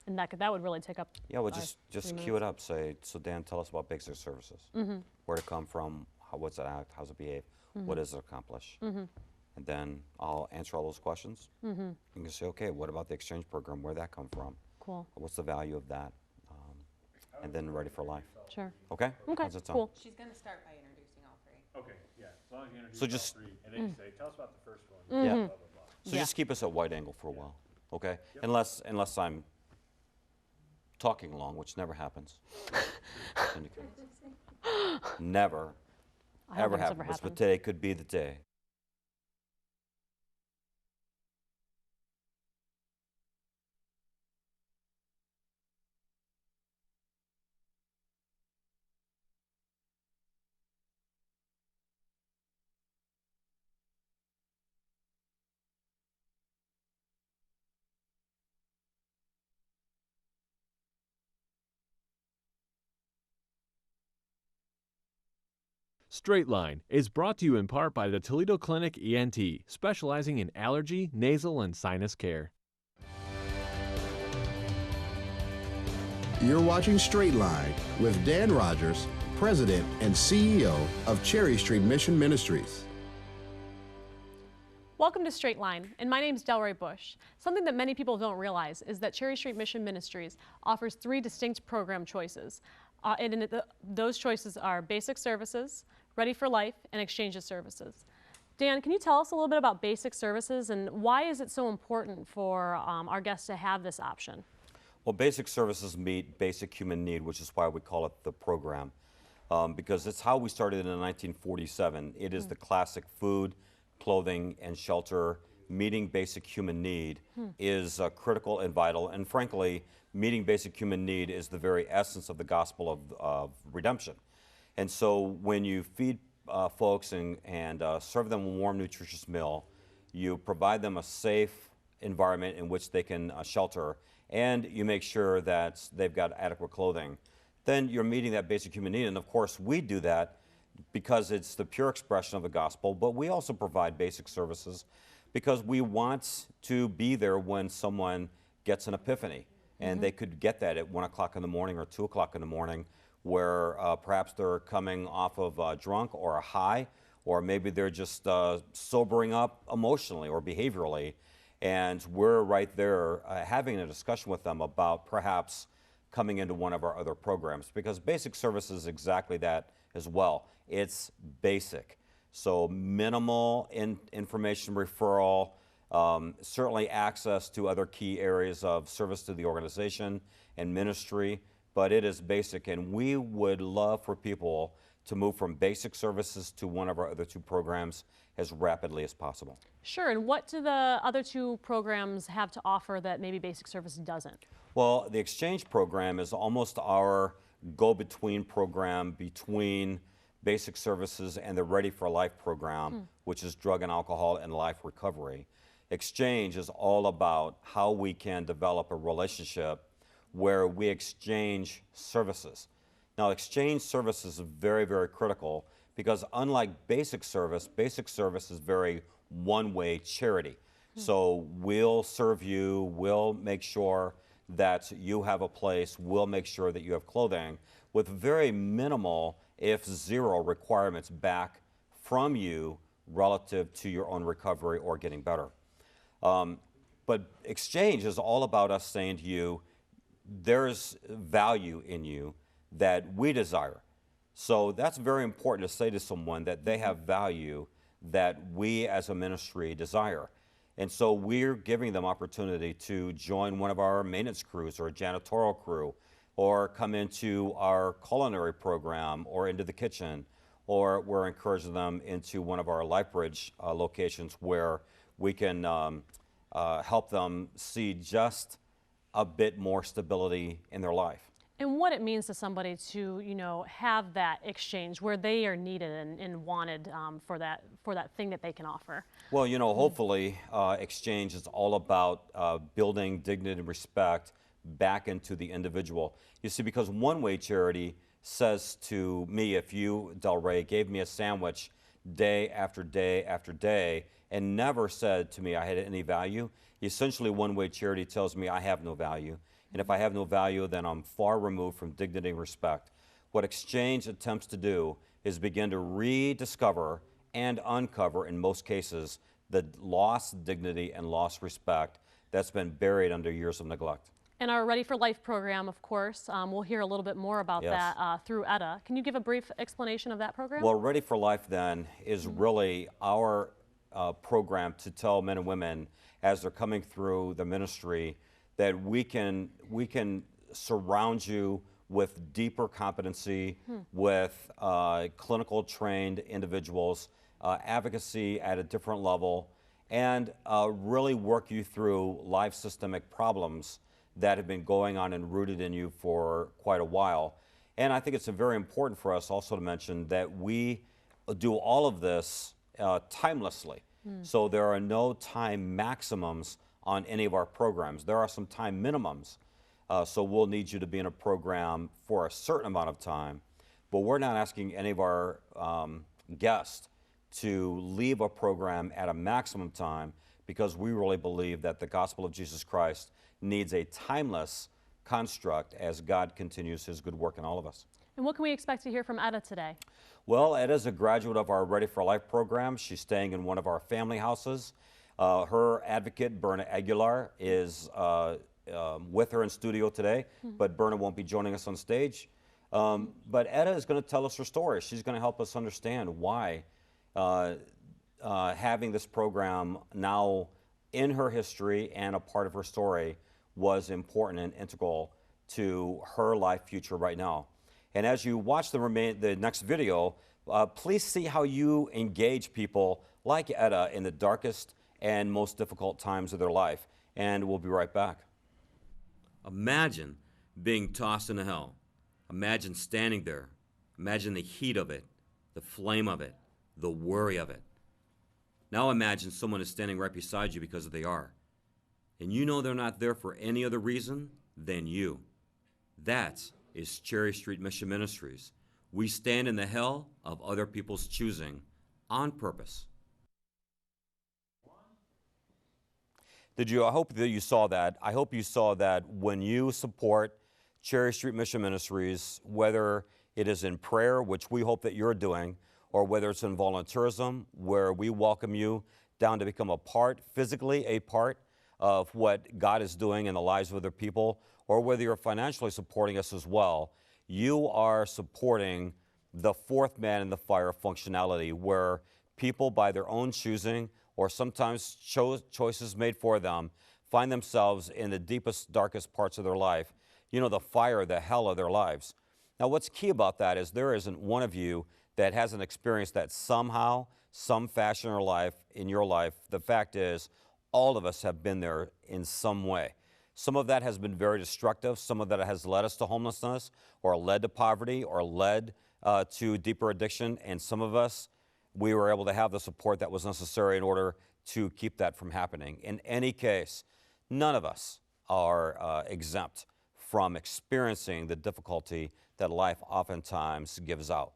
And that would really take up. Yeah, well, our just 3 cue it minutes. up. Say, so Dan, tell us about basic services. Where to come from, what's it act, how's it behave, what does it accomplish? And then I'll answer all those questions. You can say, okay, what about the exchange program? Where'd that come from? Cool. What's the value of that? And then ready for life. Sure. Okay? Okay. How's that sound? Cool. She's going to start by introducing all three. Okay, yeah, as long as you introduce So all just- three, and then you say, tell us about the first one. Yeah. Blah, blah, blah. So Yeah. just keep us at wide angle for a while, okay? Unless I'm talking long, which never happens. Never, I don't ever think it's happens. But today could be the day. Straight Line is brought to you in part by the Toledo Clinic ENT, specializing in allergy, nasal, and sinus care. You're watching Straight Line with Dan Rogers, President and CEO of Cherry Street Mission Ministries. Welcome to Straight Line, and my name is Delroy Bush. Something that many people don't realize is that Cherry Street Mission Ministries offers 3 distinct program choices. Those choices are basic services, Ready for Life, and exchanges services. Dan, can you tell us a little bit about basic services and why is it so important for our guests to have this option? Well, basic services meet basic human need, which is why we call it the program, because it's how we started in 1947. It is the classic food, clothing, and shelter. Meeting basic human need is critical and vital, and frankly, meeting basic human need is the very essence of the gospel of redemption. And so when you feed folks and serve them a warm, nutritious meal, you provide them a safe environment in which they can shelter, and you make sure that they've got adequate clothing, then you're meeting that basic human need. And of course, we do that because it's the pure expression of the gospel, but we also provide basic services because we want to be there when someone gets an epiphany. And they could get that at 1 o'clock in the morning or 2 o'clock in the morning, where perhaps they're coming off of drunk or a high, or maybe they're just sobering up emotionally or behaviorally. And we're right there having a discussion with them about perhaps coming into one of our other programs, because basic service is exactly that as well. It's basic. So minimal information referral, certainly access to other key areas of service to the organization and ministry, but it is basic, and we would love for people to move from basic services to one of our other 2 programs as rapidly as possible. Sure, and what do the other 2 programs have to offer that maybe basic service doesn't? Well, the exchange program is almost our go-between program between basic services and the Ready for Life program, which is drug and alcohol and life recovery. Exchange is all about how we can develop a relationship where we exchange services. Now, exchange services is very, very critical because unlike basic service is very one-way charity. So we'll serve you, we'll make sure that you have a place, we'll make sure that you have clothing with very minimal, if zero, requirements back from you relative to your own recovery or getting better. But exchange is all about us saying to you, there's value in you that we desire. So that's very important to say to someone that they have value that we as a ministry desire. And so we're giving them opportunity to join one of our maintenance crews or a janitorial crew, or come into our culinary program or into the kitchen, or we're encouraging them into one of our LifeBridge locations where we can help them see just a bit more stability in their life. And what it means to somebody to, have that exchange where they are needed and wanted for that thing that they can offer. Well, hopefully exchange is all about building dignity and respect back into the individual. You see, because one-way charity says to me, if you, Delray, gave me a sandwich day after day after day and never said to me I had any value, essentially one-way charity tells me I have no value. And if I have no value, then I'm far removed from dignity and respect. What exchange attempts to do is begin to rediscover and uncover, in most cases, the lost dignity and lost respect that's been buried under years of neglect. And our Ready for Life program, of course, we'll hear a little bit more about Yes. that through Etta. Can you give a brief explanation of that program? Well, Ready for Life then is really our program to tell men and women as they're coming through the ministry that we can surround you with deeper competency, with clinical trained individuals, advocacy at a different level, and really work you through life systemic problems that have been going on and rooted in you for quite a while. And I think it's very important for us also to mention that we do all of this timelessly. So there are no time maximums on any of our programs. There are some time minimums. So we'll need you to be in a program for a certain amount of time, but we're not asking any of our guests to leave a program at a maximum time, because we really believe that the gospel of Jesus Christ needs a timeless construct as God continues his good work in all of us. And what can we expect to hear from Etta today? Well, Etta's a graduate of our Ready for Life program. She's staying in one of our family houses. Her advocate, Berna Aguilar, is with her in studio today, but Berna won't be joining us on stage. But Etta is going to tell us her story. She's going to help us understand why having this program now in her history and a part of her story was important and integral to her life future right now. And as you watch the next video, please see how you engage people like Etta in the darkest and most difficult times of their life. And we'll be right back. Imagine being tossed into hell. Imagine standing there. Imagine the heat of it, the flame of it, the worry of it. Now imagine someone is standing right beside you because they are. And you know they're not there for any other reason than you. That is Cherry Street Mission Ministries. We stand in the hell of other people's choosing on purpose. I hope that you saw that. I hope you saw that when you support Cherry Street Mission Ministries, whether it is in prayer, which we hope that you're doing, or whether it's in volunteerism, where we welcome you down to become a part, physically a part of what God is doing in the lives of other people, or whether you're financially supporting us as well, you are supporting the fourth man in the fire functionality, where people by their own choosing, or sometimes choices made for them, find themselves in the deepest, darkest parts of their life, the fire, the hell of their lives. Now, what's key about that is there isn't one of you that hasn't experienced that somehow, some fashion in your life. The fact is, all of us have been there in some way. Some of that has been very destructive. Some of that has led us to homelessness, or led to poverty, or led to deeper addiction. And some of us, we were able to have the support that was necessary in order to keep that from happening. In any case, none of us are exempt from experiencing the difficulty that life oftentimes gives out.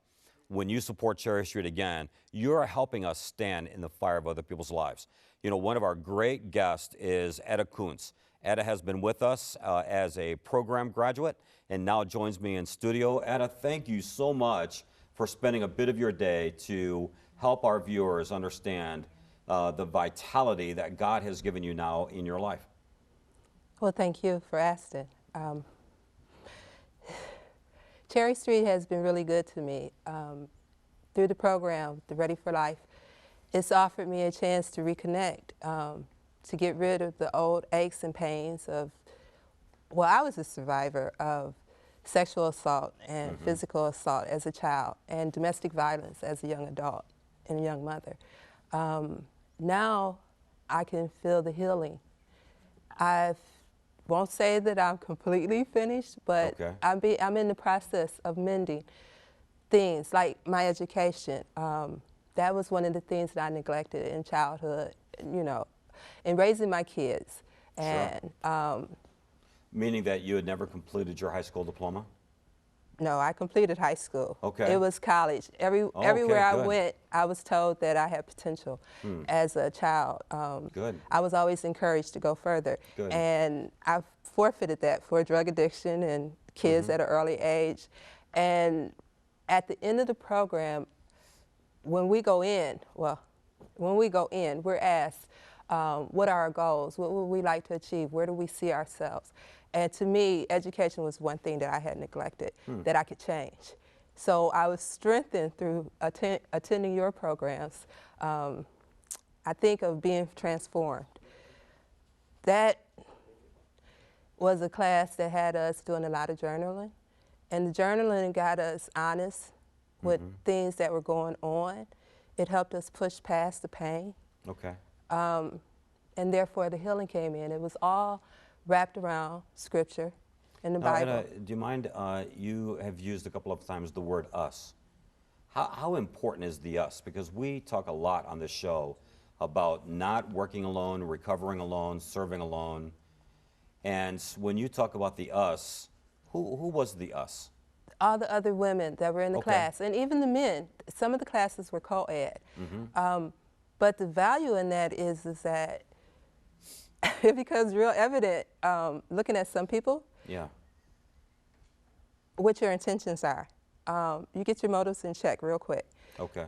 When you support Cherry Street again, you're helping us stand in the fire of other people's lives. One of our great guests is Etta Kuntz. Etta has been with us as a program graduate and now joins me in studio. Etta, thank you so much for spending a bit of your day to help our viewers understand the vitality that God has given you now in your life. Well, thank you for asking. Cherry Street has been really good to me. Through the program, the Ready for Life, it's offered me a chance to reconnect, to get rid of the old aches and pains of, I was a survivor of sexual assault and physical assault as a child, and domestic violence as a young adult and a young mother. Now I can feel the healing. I won't say that I'm completely finished, but Okay. I'm in the process of mending things like my education. That was one of the things that I neglected in childhood, in raising my kids. And Meaning that you had never completed your high school diploma? no, I completed high school. Okay. It was college. Everywhere I good. went, I was told that I had potential as a child. Good. I was always encouraged to go further. Good. And I forfeited that for drug addiction and kids at an early age. And at the end of the program, when we go in, we're asked, what are our goals? What would we like to achieve? Where do we see ourselves? And to me, education was one thing that I had neglected that I could change. So I was strengthened through attending your programs. I think of being transformed. That was a class that had us doing a lot of journaling. And the journaling got us honest with things that were going on. It helped us push past the pain. Okay. And therefore the healing came in. It was all wrapped around scripture and the Now, Bible. Anna, do you mind, you have used a couple of times the word us. How important is the us? Because we talk a lot on this show about not working alone, recovering alone, serving alone. And when you talk about the us, who was the us? All the other women that were in the Okay. class, and even the men. Some of the classes were co-ed. But the value in that is that it becomes real evident looking at some people Yeah. what your intentions are. You get your motives in check real quick. Okay.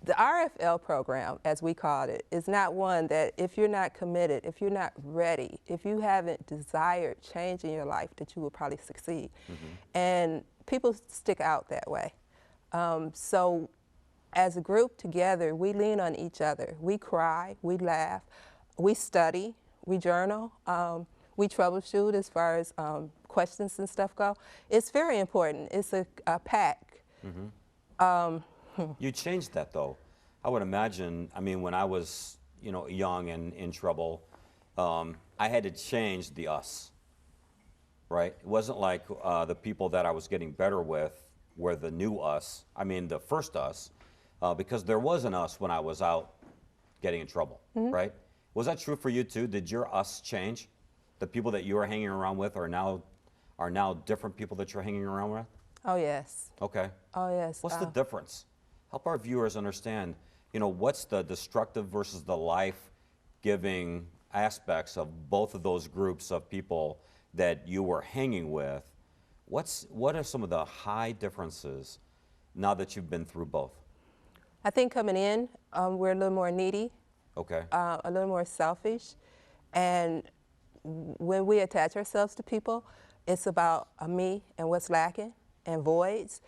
The RFL program, as we called it, is not one that if you're not committed, if you're not ready, if you haven't desired change in your life, that you will probably succeed. And people stick out that way. So as a group together, we lean on each other. We cry, we laugh, we study, we journal, we troubleshoot as far as questions and stuff go. It's very important. It's a pack. You changed that though. I would imagine, I mean, when I was, young and in trouble, I had to change the us, right? It wasn't like the people that I was getting better with were the new us, the first us, because there was an us when I was out getting in trouble, right? Was that true for you too? Did your us change? The people that you were hanging around with are now different people that you're hanging around with? Oh, yes. Okay. Oh, yes. What's the difference? Help our viewers understand, what's the destructive versus the life-giving aspects of both of those groups of people that you were hanging with. What are some of the high differences now that you've been through both? I think coming in, we're a little more needy, Okay. a little more selfish. And when we attach ourselves to people, it's about me and what's lacking and voids.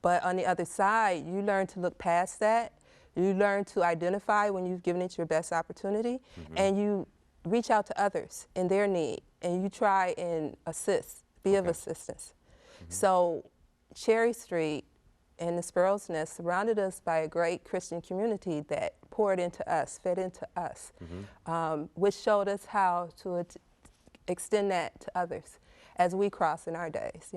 But on the other side, you learn to look past that. You learn to identify when you've given it your best opportunity, and you reach out to others in their need, and you try and assist, be of assistance. So Cherry Street and the Sparrow's Nest surrounded us by a great Christian community that poured into us, fed into us, which showed us how to extend that to others as we cross in our days,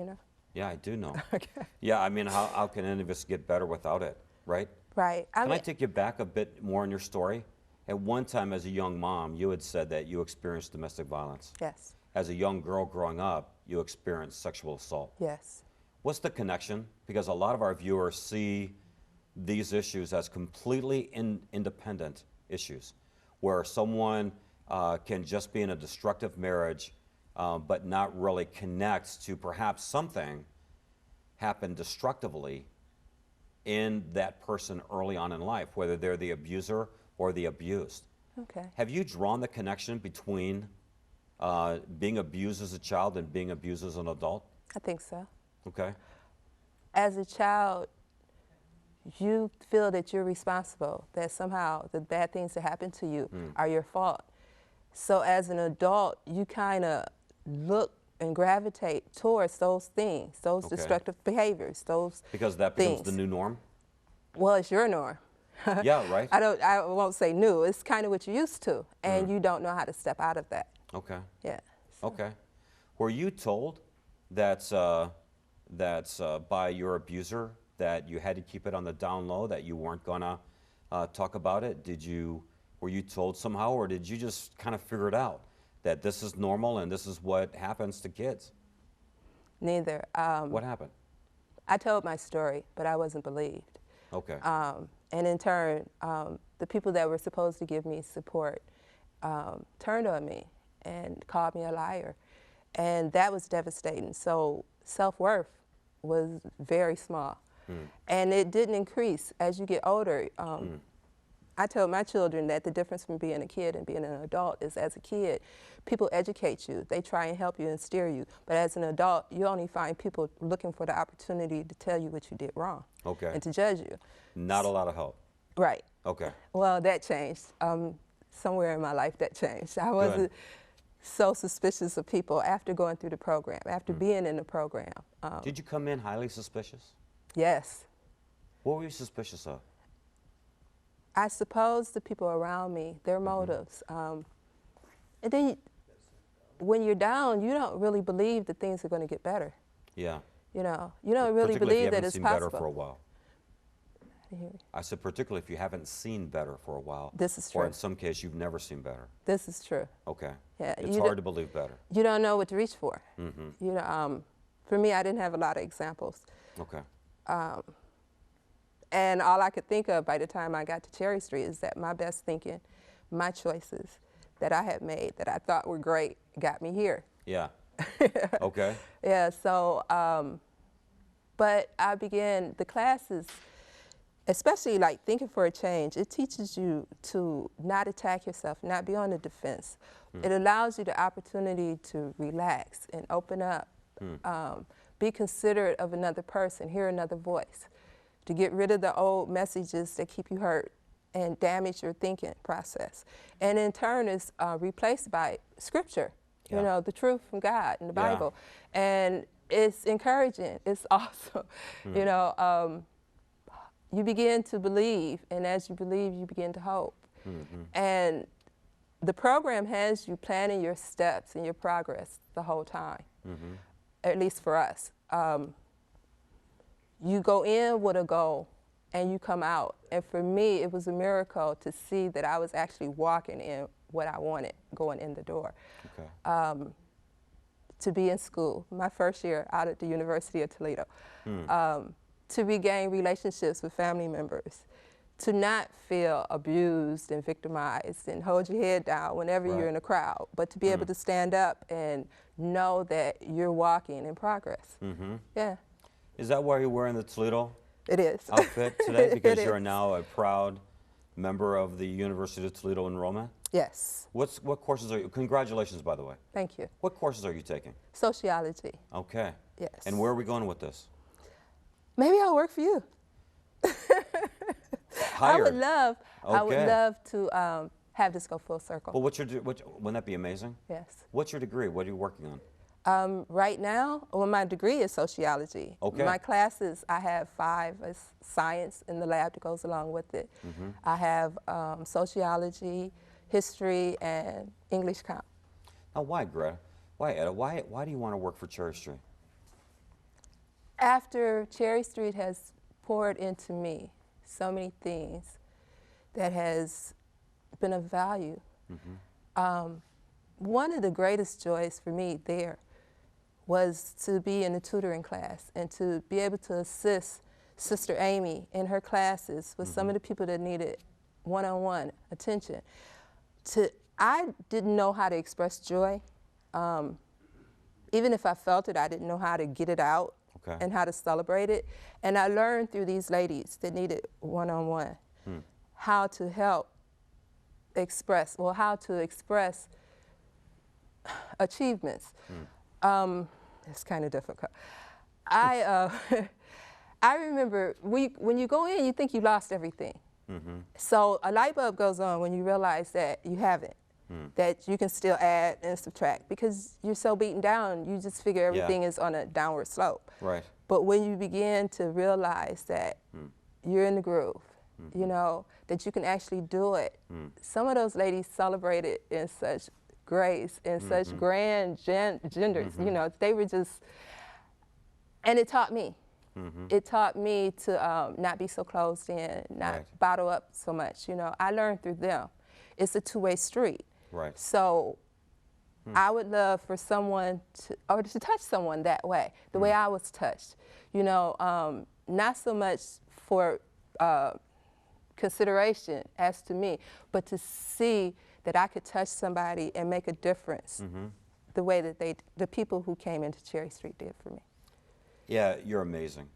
Yeah, I do know. Okay. Yeah, how can any of us get better without it, right? Right. Can I take you back a bit more in your story? At one time as a young mom, you had said that you experienced domestic violence. Yes. As a young girl growing up, you experienced sexual assault. Yes. What's the connection? Because a lot of our viewers see these issues as completely independent issues, where someone can just be in a destructive marriage, but not really connect to perhaps something happened destructively in that person early on in life, whether they're the abuser or the abused. Okay. Have you drawn the connection between being abused as a child and being abused as an adult? I think so. Okay. As a child, you feel that you're responsible, that somehow the bad things that happen to you are your fault. So as an adult, you kind of look and gravitate towards those things, those Okay. destructive behaviors, those Because that becomes the things. new norm? Well, it's your norm. Yeah, right? I won't say new. It's kind of what you're used to, and you don't know how to step out of that. Okay. Yeah. Okay. Were you told that by your abuser that you had to keep it on the down low, that you weren't gonna talk about it? Were you told somehow, or did you just kind of figure it out that this is normal and this is what happens to kids? Neither. What happened? I told my story, but I wasn't believed. Okay. And in turn, the people that were supposed to give me support turned on me and called me a liar. And that was devastating. So self-worth was very small. And it didn't increase as you get older. I tell my children that the difference from being a kid and being an adult is, as a kid, people educate you. They try and help you and steer you. But as an adult, you only find people looking for the opportunity to tell you what you did wrong. Okay. And to judge you. Not a lot of help. Right. Okay. Well, that changed. Somewhere in my life that changed. I wasn't so suspicious of people after going through the program, after being in the program. Did you come in highly suspicious? Yes. What were you suspicious of? I suppose the people around me, their motives. And then when you're down, you don't really believe that things are going to get better. Yeah. You know, you don't really Particularly if you believe that haven't it's seen possible. better for a while. I didn't hear you. I said particularly if you haven't seen better for a while. This is Or true. in some case, you've never seen better. This is true. Okay. Yeah, It's you hard d- to believe better. You don't know what to reach for. You know, for me, I didn't have a lot of examples. Okay. And all I could think of by the time I got to Cherry Street is that my best thinking, my choices that I had made that I thought were great got me here. Yeah. Okay. Yeah, so, but I began the classes, especially like Thinking for a Change, it teaches you to not attack yourself, not be on the defense. It allows you the opportunity to relax and open up, be considerate of another person, hear another voice, to get rid of the old messages that keep you hurt and damage your thinking process. And in turn is replaced by scripture, you Yeah. know, the truth from God in the Yeah. Bible. And it's encouraging, it's awesome. You know, you begin to believe, and as you believe, you begin to hope. And the program has you planning your steps and your progress the whole time, at least for us. You go in with a goal and you come out. And for me, it was a miracle to see that I was actually walking in what I wanted going in the door. Okay. To be in school, my first year out at the University of Toledo, to regain relationships with family members, to not feel abused and victimized and hold your head down whenever Right. you're in a crowd, but to be able to stand up and know that you're walking in progress. Yeah, Is that why you're wearing the Toledo it is. outfit today? Because It you're is. now a proud member of the University of Toledo enrollment? Yes, What courses are you, congratulations, by the way. thank you. What courses are you taking? Sociology, Okay. yes. And where are we going with this? Maybe I'll work for you. I Hired. would love Okay. to have this go full circle. Well, wouldn't that be amazing? Yes. What's your degree? What are you working on? Right now, well, my degree is sociology. Okay. My classes, I have 5 as science in the lab that goes along with it. I have sociology, history, and English comp. Now, why, Greta? Why, Etta? Why do you want to work for Cherry Street? After Cherry Street has poured into me so many things that has been of value, one of the greatest joys for me there was to be in a tutoring class and to be able to assist Sister Amy in her classes with some of the people that needed one-on-one attention. I didn't know how to express joy. Even if I felt it, I didn't know how to get it out Okay. and how to celebrate it. And I learned through these ladies that needed one-on-one how to help express, well, how to express achievements. It's kind of difficult. I remember when you go in, you think you lost everything. So a light bulb goes on when you realize that you haven't, that you can still add and subtract because you're so beaten down, you just figure everything is on a downward slope. Right. But when you begin to realize that you're in the groove, you know, that you can actually do it. Some of those ladies celebrated in such grace, in such grand genders, you know, they were just, and it taught me. It taught me to not be so closed in, not Right. bottle up so much, you know. I learned through them. It's a two-way street. Right. So I would love for someone to touch someone that way, the way I was touched. You know, not so much for consideration as to me, but to see that I could touch somebody and make a difference the way that the people who came into Cherry Street did for me. Yeah, you're amazing.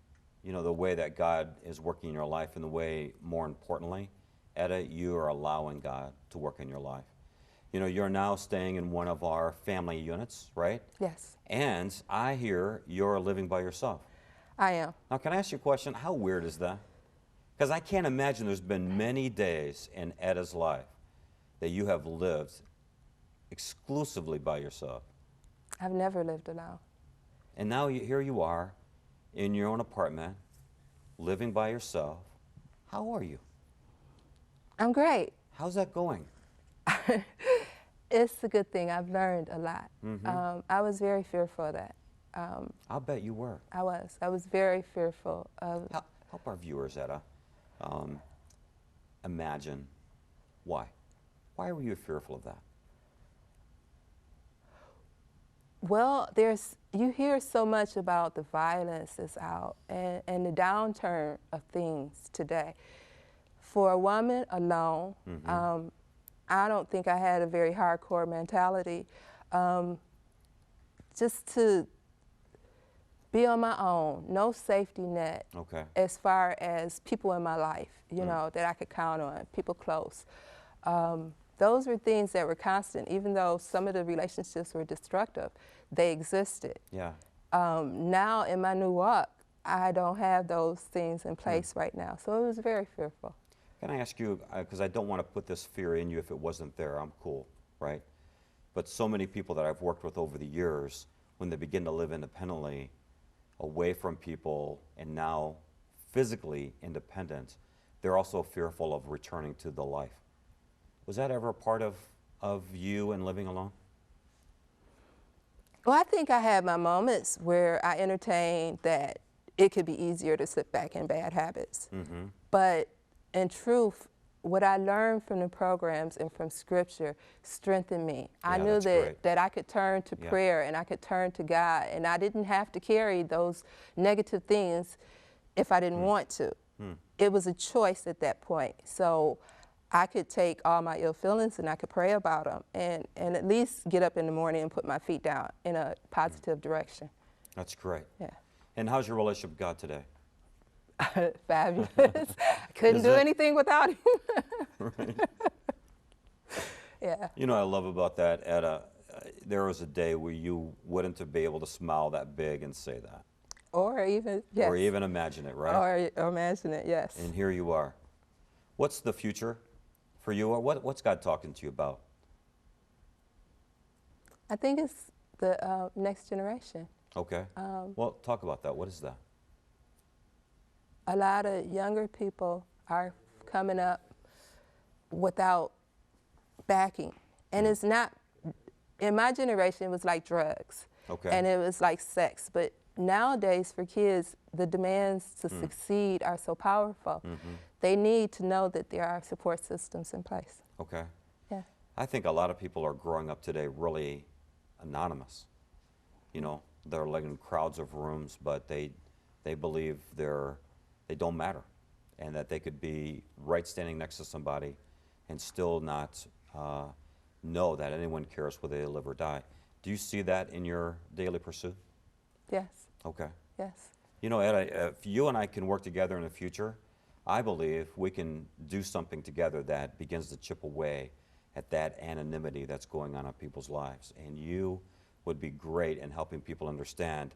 You know, the way that God is working in your life, and the way, more importantly, Etta, you are allowing God to work in your life. You know, you're now staying in one of our family units, right? Yes, And I hear you're living by yourself. I am. Now, can I ask you a question? How weird is that? Because I can't imagine there's been many days in Etta's life that you have lived exclusively by yourself. I've never lived alone. And now here you are in your own apartment, living by yourself. How are you? I'm great. How's that going? It's a good thing. I've learned a lot. I was very fearful of that. I'll bet you were. I was very fearful of. Help our viewers, Etta, imagine why. Why were you fearful of that? Well, you hear so much about the violence that's out and the downturn of things today. For a woman alone, I don't think I had a very hardcore mentality. Just to be on my own, no safety net as far as people in my life, you know, that I could count on, people close. Those were things that were constant, even though some of the relationships were destructive, they existed. Yeah. Now in my new walk, I don't have those things in place right now, so it was very fearful. Can I ask you, because I don't want to put this fear in you if it wasn't there, I'm cool, right? But so many people that I've worked with over the years, when they begin to live independently, away from people, and now physically independent, they're also fearful of returning to the life. Was that ever a part of you and living alone? Well, I think I had my moments where I entertained that it could be easier to sit back in bad habits. But in truth, what I learned from the programs and from Scripture strengthened me. I knew that I could turn to prayer and I could turn to God, and I didn't have to carry those negative things if I didn't want to. It was a choice at that point. So I could take all my ill feelings and I could pray about them and at least get up in the morning and put my feet down in a positive direction. That's great. Yeah. And how's your relationship with God today? Fabulous. I couldn't do anything without him. Right. Yeah. You know what I love about that, Etta? There was a day where you wouldn't have been able to smile that big and say that. Or even, yes. Or even imagine it, right? Or imagine it, yes. And here you are. What's the future for you? Or what's God talking to you about? I think it's the next generation. Okay. Well, talk about that. What is that? A lot of younger people are coming up without backing. And it's not, in my generation, it was like drugs. Okay. And it was like sex. But nowadays, for kids, the demands to succeed are so powerful. They need to know that there are support systems in place. Okay. Yeah. I think a lot of people are growing up today really anonymous. You know, they're like in crowds of rooms, but they believe they don't matter, and that they could be right standing next to somebody and still not know that anyone cares whether they live or die. Do you see that in your daily pursuit? Yes. Okay. Yes. You know, Etta, if you and I can work together in the future, I believe we can do something together that begins to chip away at that anonymity that's going on in people's lives. And you would be great in helping people understand,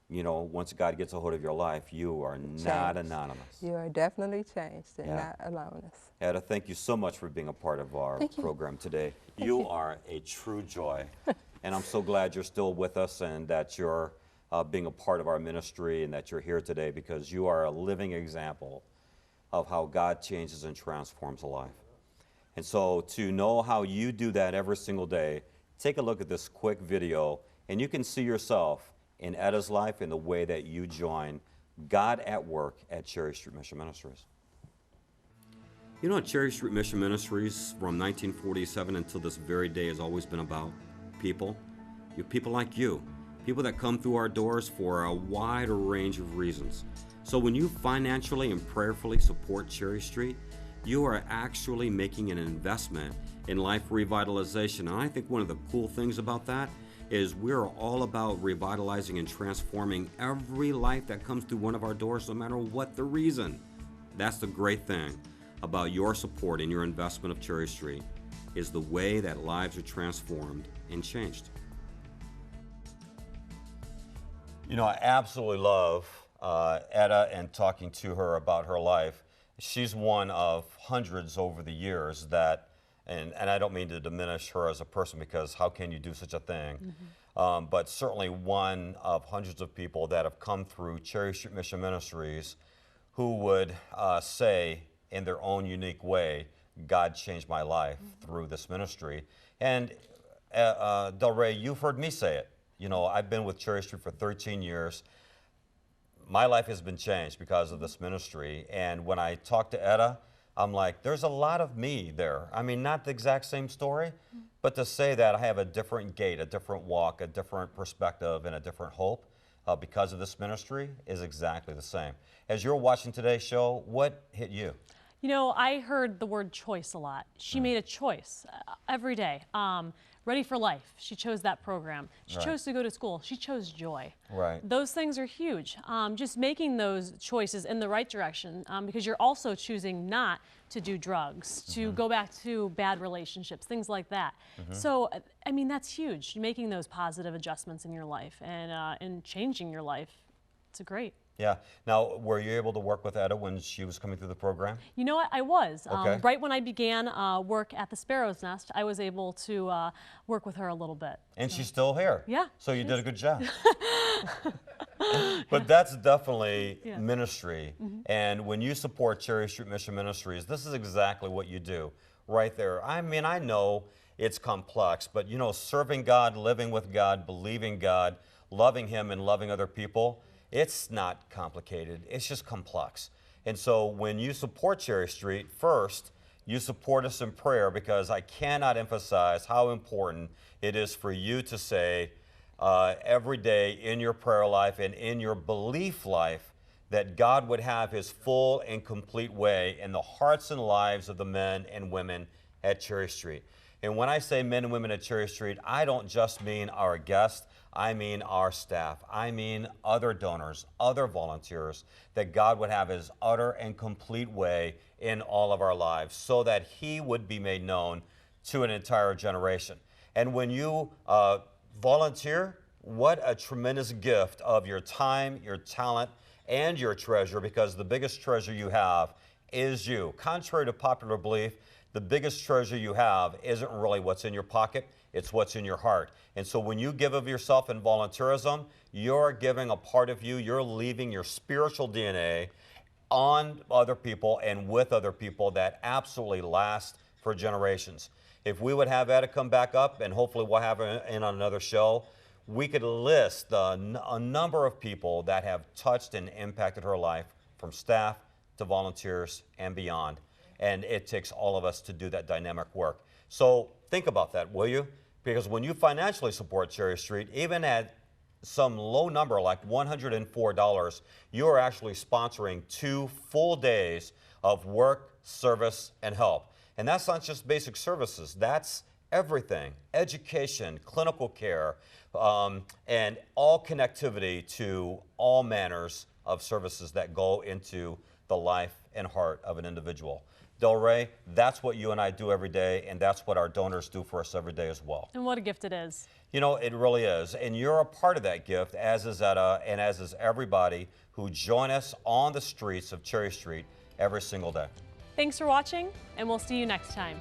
you know, once God gets a hold of your life, you are not anonymous. You are definitely changed and not aloneness. Etta, thank you so much for being a part of our program today. You are a true joy. And I'm so glad you're still with us and that you're being a part of our ministry and that you're here today, because you are a living example of how God changes and transforms a life. And so to know how you do that every single day, take a look at this quick video and you can see yourself in Etta's life in the way that you join God at work at Cherry Street Mission Ministries. You know, Cherry Street Mission Ministries from 1947 until this very day has always been about people. People like you, people that come through our doors for a wide range of reasons. So when you financially and prayerfully support Cherry Street, you are actually making an investment in life revitalization. And I think one of the cool things about that is we're all about revitalizing and transforming every life that comes through one of our doors, no matter what the reason. That's the great thing about your support and your investment of Cherry Street, is the way that lives are transformed and changed. You know, I absolutely love Etta and talking to her about her life. She's one of hundreds over the years that, and I don't mean to diminish her as a person, because how can you do such a thing? But certainly one of hundreds of people that have come through Cherry Street Mission Ministries who would say in their own unique way, God changed my life through this ministry. And Del Rey, you've heard me say it. You know, I've been with Cherry Street for 13 years. My life has been changed because of this ministry. And when I talk to Etta, I'm like, there's a lot of me there. I mean, not the exact same story, but to say that I have a different gait, a different walk, a different perspective, and a different hope because of this ministry is exactly the same. As you're watching today's show, what hit you? You know, I heard the word choice a lot. She made a choice every day. Ready for Life, she chose that program. She chose to go to school. She chose joy. Right. Those things are huge. Just making those choices in the right direction, because you're also choosing not to do drugs, to go back to bad relationships, things like that. So, I mean, that's huge. Making those positive adjustments in your life and changing your life. It's great. Yeah. Now, were you able to work with Etta when she was coming through the program? You know what? I was. Okay. Right when I began work at the Sparrow's Nest, I was able to work with her a little bit. And she's still here. Yeah, So you she did is. a good job. But that's definitely Yeah. ministry. And when you support Cherry Street Mission Ministries, this is exactly what you do right there. I mean, I know it's complex, but you know, serving God, living with God, believing God, loving Him and loving other people, it's not complicated. It's just complex. And so when you support Cherry Street, first, you support us in prayer, because I cannot emphasize how important it is for you to say every day in your prayer life and in your belief life that God would have His full and complete way in the hearts and lives of the men and women at Cherry Street. And when I say men and women at Cherry Street, I don't just mean our guests. I mean our staff. I mean other donors, other volunteers, that God would have His utter and complete way in all of our lives so that He would be made known to an entire generation. And when you volunteer, what a tremendous gift of your time, your talent, and your treasure, because the biggest treasure you have is you. Contrary to popular belief, the biggest treasure you have isn't really what's in your pocket, it's what's in your heart. And so when you give of yourself in volunteerism, you're giving a part of you, you're leaving your spiritual DNA on other people and with other people that absolutely last for generations. If we would have Etta come back up, and hopefully we'll have her in on another show, we could list a number of people that have touched and impacted her life, from staff to volunteers and beyond. And it takes all of us to do that dynamic work. So think about that, will you? Because when you financially support Cherry Street, even at some low number like $104, you are actually sponsoring 2 full days of work, service, and help. And that's not just basic services, that's everything: education, clinical care, and all connectivity to all manners of services that go into the life and heart of an individual. Del Rey, that's what you and I do every day, and that's what our donors do for us every day as well. And what a gift it is. You know, it really is. And you're a part of that gift, as is Etta, and as is everybody who join us on the streets of Cherry Street every single day. Thanks for watching, and we'll see you next time.